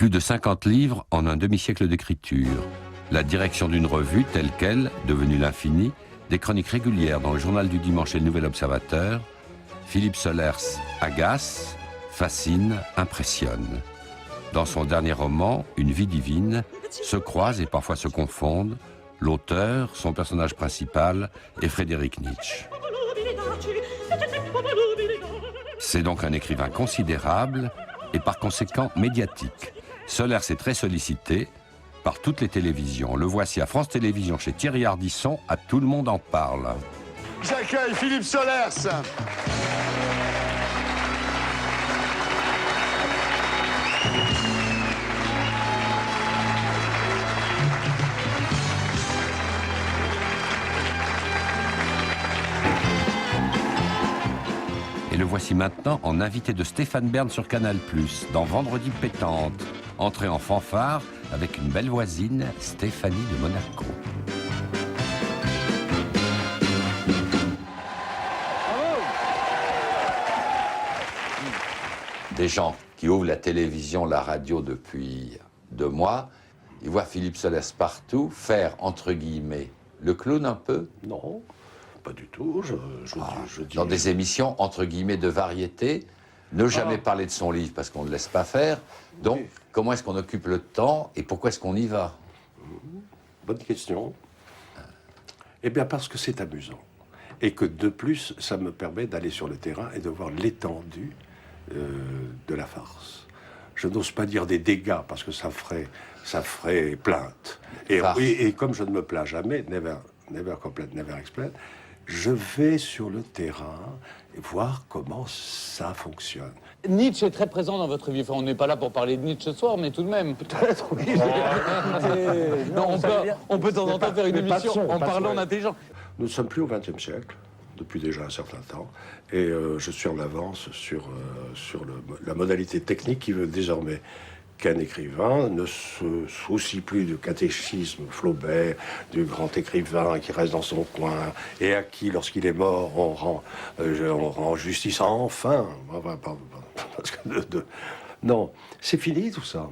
Plus de 50 livres en un demi-siècle d'écriture. La direction d'une revue telle qu'elle, devenue l'Infini, des chroniques régulières dans le Journal du Dimanche et le Nouvel Observateur, Philippe Solers agace, fascine, impressionne. Dans son dernier roman, Une vie divine, se croisent et parfois se confondent l'auteur, son personnage principal et Frédéric Nietzsche. C'est donc un écrivain considérable et par conséquent médiatique. Solers est très sollicité par toutes les télévisions. Le voici à France Télévisions chez Thierry Ardisson, à Tout le monde en parle. J'accueille Philippe Solers. Et le voici maintenant en invité de Stéphane Bern sur Canal+, dans Vendredi pétante. Entrée en fanfare avec une belle voisine, Stéphanie de Monaco. Des gens qui ouvrent la télévision, la radio depuis 2 mois, ils voient Philippe Solers partout faire, entre guillemets, le clown un peu. Non, pas du tout. Je dis... Dans des émissions, entre guillemets, de variété, ne jamais parler de son livre parce qu'on ne laisse pas faire. Donc, oui. Comment est-ce qu'on occupe le temps et pourquoi est-ce qu'on y va? Bonne question. Eh bien, parce que c'est amusant. Et que de plus, ça me permet d'aller sur le terrain et de voir l'étendue de la farce. Je n'ose pas dire des dégâts parce que ça ferait plainte. Et comme je ne me plains jamais, never complain, never explain, je vais sur le terrain et voir comment ça fonctionne. Nietzsche est très présent dans votre vie. Enfin, on n'est pas là pour parler de Nietzsche ce soir, mais tout de même. Peut-être, oui. On peut de temps en temps faire une émission en parlant d'intelligence. Nous ne sommes plus au XXe siècle, depuis déjà un certain temps, et je suis en avance sur la modalité technique qui veut désormais qu'un écrivain ne se soucie plus du catéchisme Flaubert, du grand écrivain qui reste dans son coin et à qui, lorsqu'il est mort, on rend justice enfin. Parce que non, c'est fini tout ça.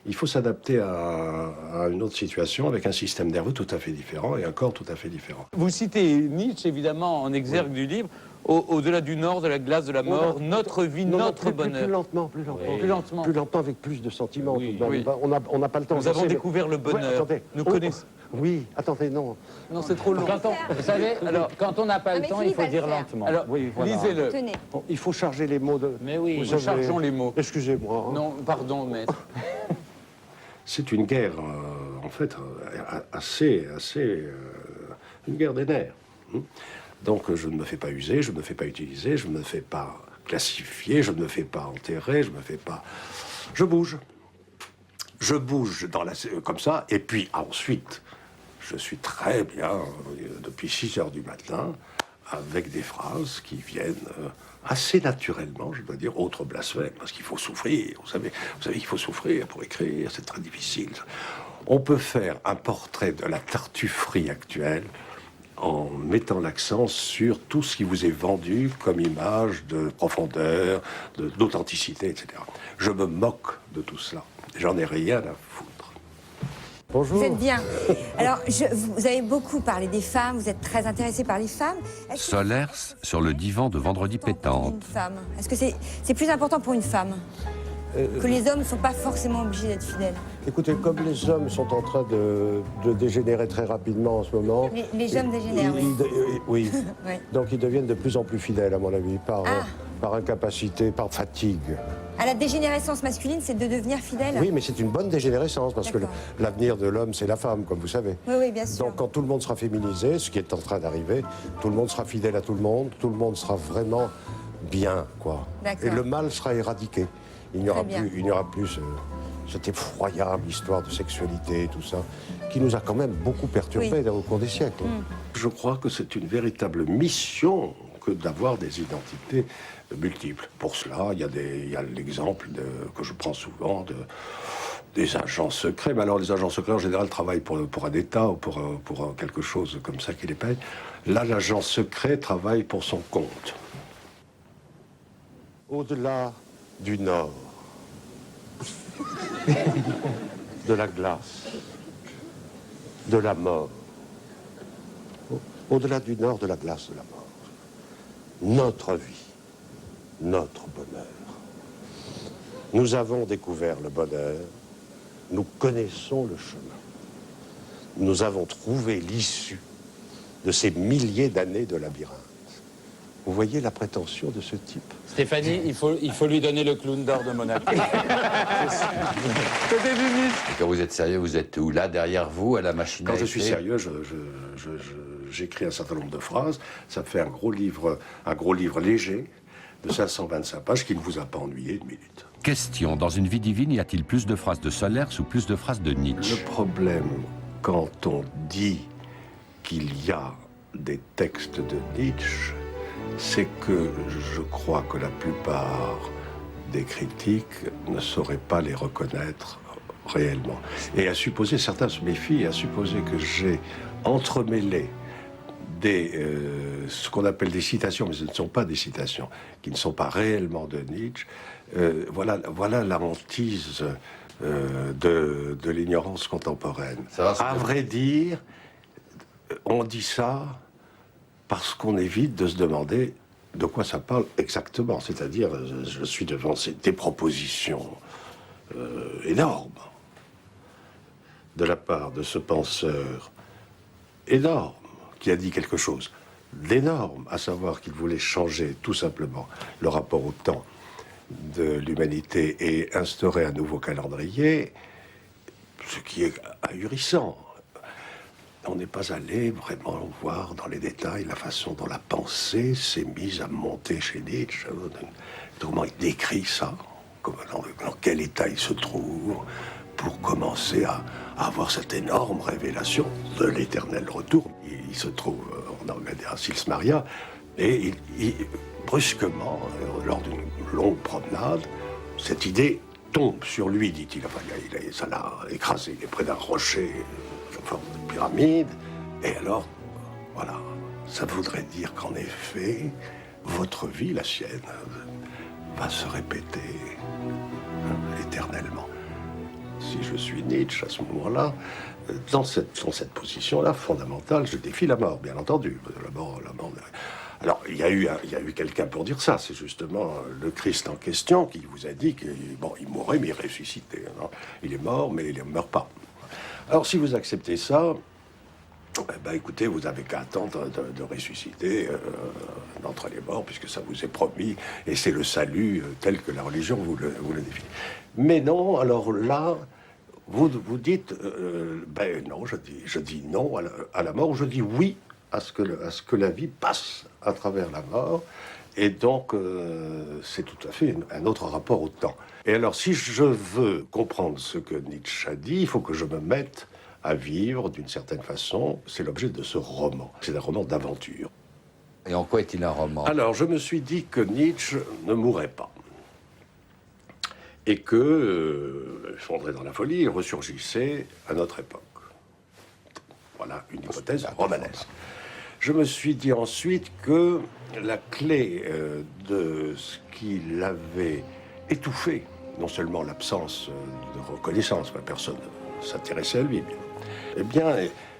Il faut s'adapter à une autre situation avec un système nerveux tout à fait différent et un corps tout à fait différent. Vous citez Nietzsche, évidemment, en exergue du livre. Au-delà du nord, de la glace, de la mort, notre vie, notre bonheur. Plus lentement. Plus lentement, avec plus de sentiments. Oui. On n'a pas le temps. Nous avons découvert le bonheur. Attendez. Nous connaissons. Oui, attendez, non. Non, c'est trop long. Vous savez, alors, quand on n'a pas le temps, il faut dire lentement. Alors, voilà. Lisez-le. Bon, il faut charger les mots de... Mais oui, chargeons les mots. Excusez-moi. Non, pardon, maître. C'est une guerre, en fait, assez une guerre des nerfs. Donc je ne me fais pas user, je ne me fais pas utiliser, je ne me fais pas classifier, je ne me fais pas enterrer, je me fais pas... Je bouge. Je bouge comme ça, et puis ensuite, je suis très bien, depuis 6 heures du matin, avec des phrases qui viennent assez naturellement, je dois dire, autre blasphème, parce qu'il faut souffrir. Vous savez qu'il faut souffrir pour écrire, c'est très difficile. On peut faire un portrait de la tartufferie actuelle en mettant l'accent sur tout ce qui vous est vendu comme image de profondeur, d'authenticité, etc. Je me moque de tout cela. J'en ai rien à foutre. Bonjour. Vous êtes bien. Alors, vous avez beaucoup parlé des femmes, vous êtes très intéressé par les femmes. Solers sur le divan de Vendredi pétante. Est-ce que c'est plus important pour une femme que les hommes ne sont pas forcément obligés d'être fidèles? Écoutez, comme les hommes sont en train de dégénérer très rapidement en ce moment... Les hommes dégénèrent, oui. Oui. Donc ils deviennent de plus en plus fidèles, à mon avis, par incapacité, par fatigue. À la dégénérescence masculine, c'est de devenir fidèle? Oui, mais c'est une bonne dégénérescence, parce que l'avenir de l'homme, c'est la femme, comme vous savez. Oui, bien sûr. Donc quand tout le monde sera féminisé, ce qui est en train d'arriver, tout le monde sera fidèle à tout le monde sera vraiment bien, quoi. Et le mal sera éradiqué. Il n'y aura plus cette effroyable histoire de sexualité, tout ça, qui nous a quand même beaucoup perturbés au cours des siècles. Je crois que c'est une véritable mission que d'avoir des identités multiples. Pour cela, il y a l'exemple que je prends souvent des agents secrets. Mais alors, les agents secrets, en général, travaillent pour un État ou pour quelque chose comme ça qui les paye. Là, l'agent secret travaille pour son compte. Au-delà du Nord. de la glace, de la mort. Au-delà du nord de la glace de la mort. Notre vie, notre bonheur. Nous avons découvert le bonheur, nous connaissons le chemin. Nous avons trouvé l'issue de ces milliers d'années de labyrinthe. Vous voyez la prétention de ce type? Stéphanie, il faut lui donner le clown d'or de Monaco. C'était Denis. Et quand vous êtes sérieux, vous êtes où? Là, derrière vous, à la machine à Quand je suis écrire sérieux, j'écris un certain nombre de phrases. Ça me fait un gros livre léger de 525 pages qui ne vous a pas ennuyé une minute. Question, dans une vie divine, y a-t-il plus de phrases de Solers ou plus de phrases de Nietzsche? Le problème, quand on dit qu'il y a des textes de Nietzsche, c'est que je crois que la plupart des critiques ne sauraient pas les reconnaître réellement. Et à supposer, certains se méfient, à supposer que j'ai entremêlé ce qu'on appelle des citations, mais ce ne sont pas des citations, qui ne sont pas réellement de Nietzsche, voilà la hantise de l'ignorance contemporaine. À vrai dire, on dit ça parce qu'on évite de se demander de quoi ça parle exactement. C'est-à-dire, je suis devant des propositions énormes de la part de ce penseur énorme qui a dit quelque chose d'énorme, à savoir qu'il voulait changer tout simplement le rapport au temps de l'humanité et instaurer un nouveau calendrier, ce qui est ahurissant. On n'est pas allé vraiment voir dans les détails la façon dont la pensée s'est mise à monter chez Nietzsche, comment il décrit ça, dans quel état il se trouve, pour commencer à avoir cette énorme révélation de l'éternel retour. Il se trouve en Angleterre à Sils Maria, et brusquement, lors d'une longue promenade, cette idée tombe sur lui, dit-il. Enfin, ça l'a écrasé, il est près d'un rocher, en forme de pyramide, et alors, voilà, ça voudrait dire qu'en effet, votre vie, la sienne, va se répéter éternellement. Si je suis Nietzsche à ce moment-là, dans cette position-là fondamentale, je défie la mort, bien entendu. La mort. Alors, il y a eu quelqu'un pour dire ça. C'est justement le Christ en question qui vous a dit qu'il mourrait, mais il ressuscitait. Non, il est mort, mais il ne meurt pas. Alors, si vous acceptez ça, écoutez, vous n'avez qu'à attendre de ressusciter d'entre les morts, puisque ça vous est promis, et c'est le salut tel que la religion vous le définit. Mais non, alors là, vous dites, non, je dis non à la mort, je dis oui à ce que la vie passe à travers la mort, et donc c'est tout à fait un autre rapport au temps. Et alors, si je veux comprendre ce que Nietzsche a dit, il faut que je me mette à vivre d'une certaine façon. C'est l'objet de ce roman. C'est un roman d'aventure. Et en quoi est-il un roman? Alors, je me suis dit que Nietzsche ne mourrait pas. Et que, effondré dans la folie, il ressurgissait à notre époque. Voilà une hypothèse romanesque. Je me suis dit ensuite que la clé de ce qui l'avait étouffé, non seulement l'absence de reconnaissance, personne ne s'intéressait à lui, eh bien,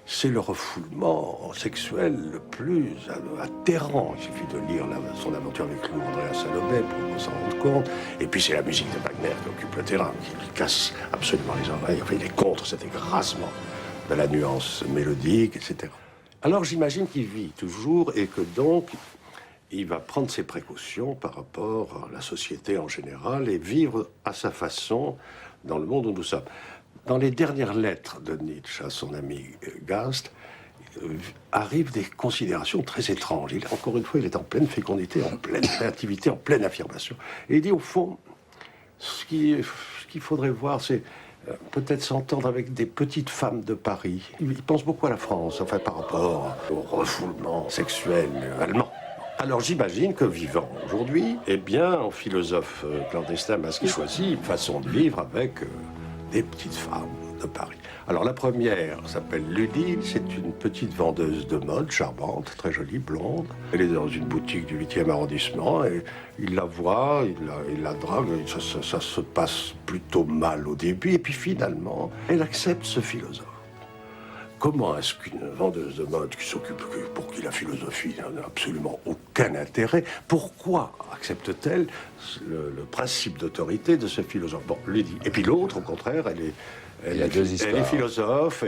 c'est le refoulement sexuel le plus atterrant. Il suffit de lire son aventure avec Louis Andréa Salomé pour s'en rendre compte. Et puis c'est la musique de Wagner qui occupe le terrain, qui lui casse absolument les oreilles. Enfin, il est contre cet écrasement de la nuance mélodique, etc. Alors j'imagine qu'il vit toujours et que donc il va prendre ses précautions par rapport à la société en général et vivre à sa façon dans le monde où nous sommes. Dans les dernières lettres de Nietzsche à son ami Gast, arrivent des considérations très étranges. Encore une fois, il est en pleine fécondité, en pleine créativité, en pleine affirmation. Et il dit, au fond, ce qu'il faudrait voir, c'est peut-être s'entendre avec des petites femmes de Paris. Il pense beaucoup à la France, enfin, par rapport au refoulement sexuel allemand. Alors j'imagine que vivant aujourd'hui, eh bien, en philosophe clandestin masqué choisi, une façon de vivre avec des petites femmes de Paris. Alors la première s'appelle Ludie, c'est une petite vendeuse de mode, charmante, très jolie, blonde. Elle est dans une boutique du 8e arrondissement et il la voit, il la drague, ça se passe plutôt mal au début et puis finalement, elle accepte ce philosophe. Comment est-ce qu'une vendeuse de mode qui s'occupe, pour qui la philosophie n'a absolument aucun intérêt, pourquoi accepte-t-elle le principe d'autorité de ce philosophe? Bon, lui dit. Et puis l'autre, au contraire, elle est philosophe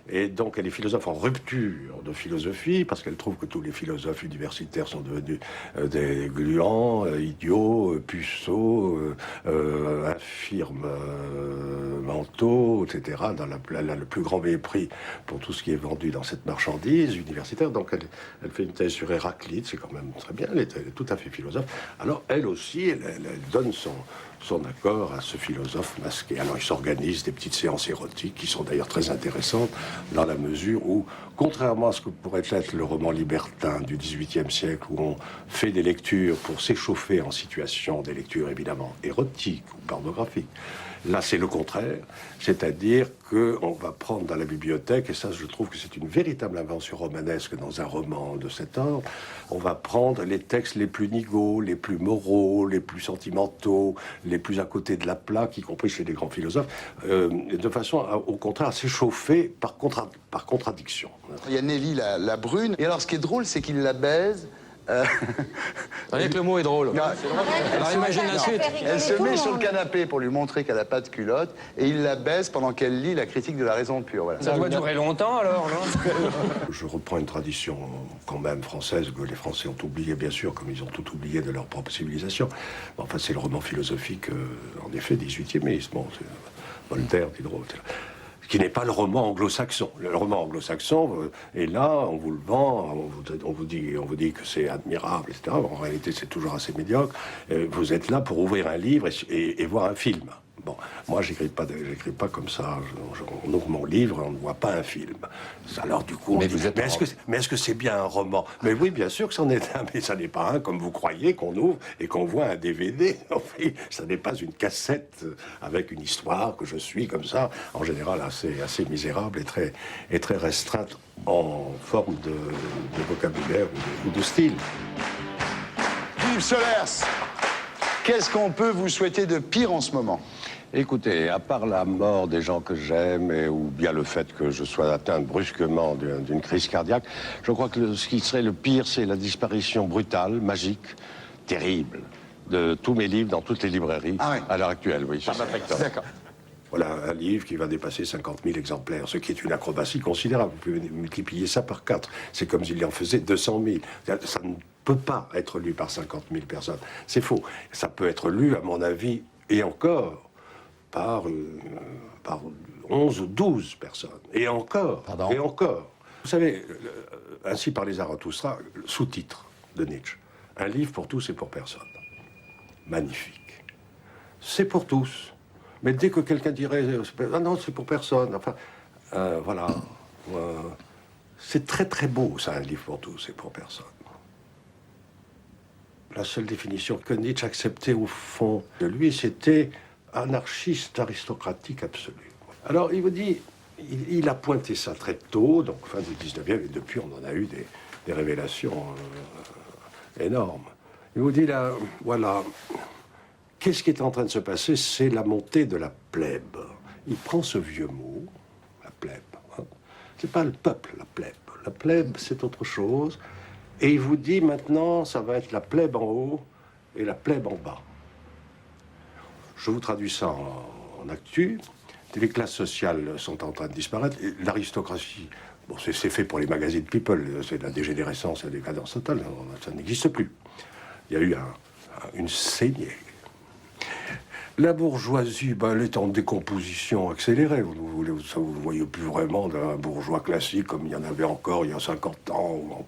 et donc elle est philosophe en rupture de philosophie parce qu'elle trouve que tous les philosophes universitaires sont devenus des gluants, idiots, puceaux, infirmes, mentaux, etc. Dans le plus grand mépris pour tout ce qui est vendu dans cette marchandise universitaire. Donc elle fait une thèse sur Héraclite, c'est quand même très bien, elle est tout à fait philosophe. Alors elle aussi, elle donne son accord à ce philosophe masqué. Alors il s'organise des petites séances érotiques qui sont d'ailleurs très intéressantes dans la mesure où, contrairement à ce que pourrait être le roman libertin du XVIIIe siècle, où on fait des lectures pour s'échauffer en situation, des lectures évidemment érotiques ou pornographiques, là c'est le contraire, c'est-à-dire qu'on va prendre dans la bibliothèque, et ça je trouve que c'est une véritable invention romanesque dans un roman de cet ordre, on va prendre les textes les plus nigauds, les plus moraux, les plus sentimentaux, les plus à côté de la plaque, y compris chez les grands philosophes, de façon au contraire à s'échauffer par contradiction. Il y a Nelly, la brune, et alors ce qui est drôle, c'est qu'il la baise. Rien que le mot est drôle. Non, Alors imagine la suite. Elle se met sur le canapé pour lui montrer qu'elle n'a pas de culotte, et il la baise pendant qu'elle lit la critique de la raison pure. Voilà. Ça doit durer longtemps alors, non? Je reprends une tradition quand même française que les Français ont oublié, bien sûr, comme ils ont tout oublié de leur propre civilisation. Enfin, c'est le roman philosophique, en effet, 18e. Bon, c'est Voltaire, Diderot, etc. Qui n'est pas le roman anglo-saxon. Le roman anglo-saxon est là, on vous le vend, on vous dit que c'est admirable, etc. En réalité, c'est toujours assez médiocre. Vous êtes là pour ouvrir un livre et voir un film. Bon, moi, j'écris pas comme ça. On ouvre mon livre et on ne voit pas un film. Alors, du coup, est-ce que c'est bien un roman? Mais oui, bien sûr que c'en est un, mais ça n'est pas un comme vous croyez qu'on ouvre et qu'on voit un DVD. Enfin, ça n'est pas une cassette avec une histoire que je suis comme ça, en général assez misérable et très restreinte en forme de vocabulaire ou de style. Philippe Solers, qu'est-ce qu'on peut vous souhaiter de pire en ce moment? Écoutez, à part la mort des gens que j'aime ou bien le fait que je sois atteint brusquement d'une crise cardiaque, je crois que ce qui serait le pire, c'est la disparition brutale, magique, terrible, de tous mes livres dans toutes les librairies à l'heure actuelle. Oui, D'accord. Voilà un livre qui va dépasser 50 000 exemplaires, ce qui est une acrobatie considérable. Vous pouvez multiplier ça par 4. C'est comme s'il en faisait 200 000. Ça ne peut pas être lu par 50 000 personnes. C'est faux. Ça peut être lu, à mon avis, et encore, par 11 ou 12 personnes. Et encore. Pardon. Et encore. Vous savez, ainsi parlait Zarathustra, le sous-titre de Nietzsche. Un livre pour tous et pour personne. Magnifique. C'est pour tous. Mais dès que quelqu'un dirait « Ah non, c'est pour personne », enfin, voilà. C'est très très beau, ça, un livre pour tous et pour personne. La seule définition que Nietzsche acceptait au fond de lui, c'était anarchiste aristocratique absolu. Alors, il vous dit, il a pointé ça très tôt, donc fin du 19e, et depuis, on en a eu des révélations énormes. Il vous dit là, voilà, qu'est-ce qui est en train de se passer? C'est la montée de la plèbe. Il prend ce vieux mot, la plèbe. Hein. C'est pas le peuple, la plèbe. La plèbe, c'est autre chose. Et il vous dit maintenant, ça va être la plèbe en haut et la plèbe en bas. Je vous traduis ça en actu. Les classes sociales sont en train de disparaître. L'aristocratie, bon, c'est fait pour les magazines People. C'est la dégénérescence et la décadence totale. Ça n'existe plus. Il y a eu une saignée. La bourgeoisie, elle est en décomposition accélérée. Vous ne voyez plus vraiment d'un bourgeois classique comme il y en avait encore il y a 50 ans.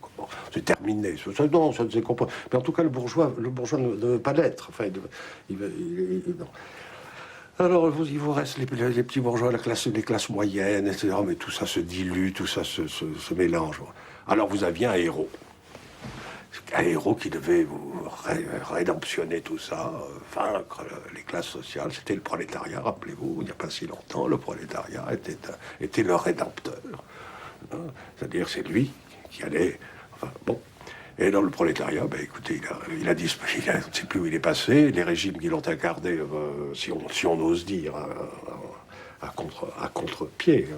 C'est terminé. Non, ça ne se décompose. Mais en tout cas, le bourgeois ne veut pas l'être. Enfin, non. Alors, il vous reste les petits bourgeois, les classes moyennes, etc. Mais tout ça se dilue, tout ça se mélange. Alors, vous aviez un héros. un héros qui devait rédemptionner tout ça, vaincre les classes sociales. C'était le prolétariat, rappelez-vous, il n'y a pas si longtemps, le prolétariat était le rédempteur. Hein. C'est-à-dire, c'est lui qui allait... Enfin, bon. Et dans le prolétariat, ben, écoutez, il a disparu, je ne sais plus où il est passé, les régimes qui l'ont incarné, si on ose dire, à contre-pied,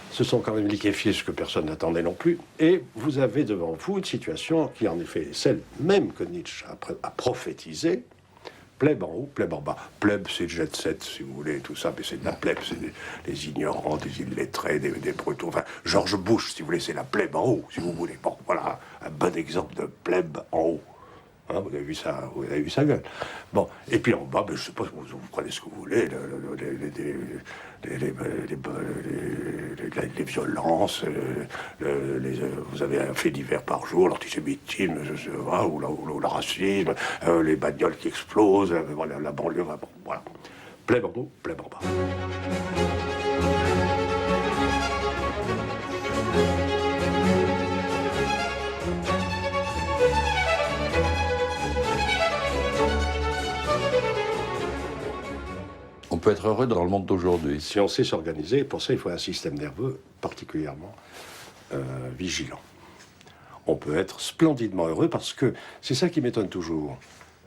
se sont quand même liquéfiés, ce que personne n'attendait non plus. Et vous avez devant vous une situation qui, en effet, est celle même que Nietzsche a prophétisée. Plèbe en haut, plèbe en bas. Plèbe, c'est jet set, si vous voulez, tout ça, mais c'est de la plèbe, c'est des ignorants, des illettrés, des brutaux. Enfin, George Bush, si vous voulez, c'est la plèbe en haut, si vous voulez. Bon, voilà, un bon exemple de plèbe en haut. Hein, vous avez vu ça, vous avez vu sa gueule. Bon, et puis en bas, ben, je sais pas, vous prenez ce que vous voulez, les violences, vous avez un fait divers par jour, l'antisémitisme, ou le racisme, les bagnoles qui explosent, voilà, la banlieue, bon, voilà. Plèbe en haut, plèbe en bas. On peut être heureux dans le monde d'aujourd'hui. Si on sait s'organiser, pour ça, il faut un système nerveux particulièrement vigilant. On peut être splendidement heureux parce que c'est ça qui m'étonne toujours.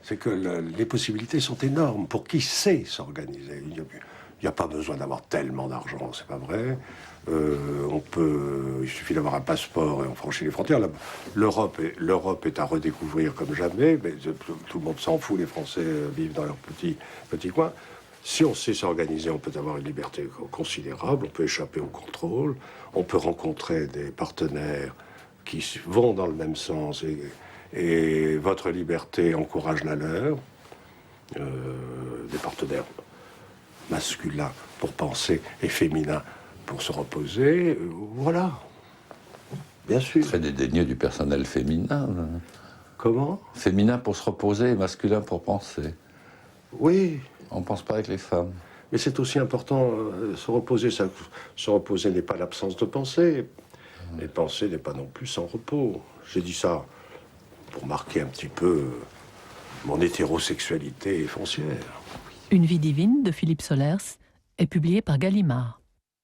C'est que les possibilités sont énormes pour qui sait s'organiser. Il n'y a pas besoin d'avoir tellement d'argent, c'est pas vrai. Il suffit d'avoir un passeport et on franchit les frontières. L'Europe est à redécouvrir comme jamais, mais tout le monde s'en fout. Les Français vivent dans leur petit coin. Si on sait s'organiser, on peut avoir une liberté considérable, on peut échapper au contrôle, on peut rencontrer des partenaires qui vont dans le même sens et votre liberté encourage la leur, des partenaires masculins pour penser et féminins pour se reposer, voilà, bien sûr. Très dédaigneux du personnel féminin. Comment ? Féminin pour se reposer et masculin pour penser. Oui. On ne pense pas avec les femmes. Mais c'est aussi important, se reposer. Se reposer n'est pas l'absence de pensée. Et penser n'est pas non plus sans repos. J'ai dit ça pour marquer un petit peu mon hétérosexualité foncière. Une vie divine de Philippe Solers est publiée par Gallimard.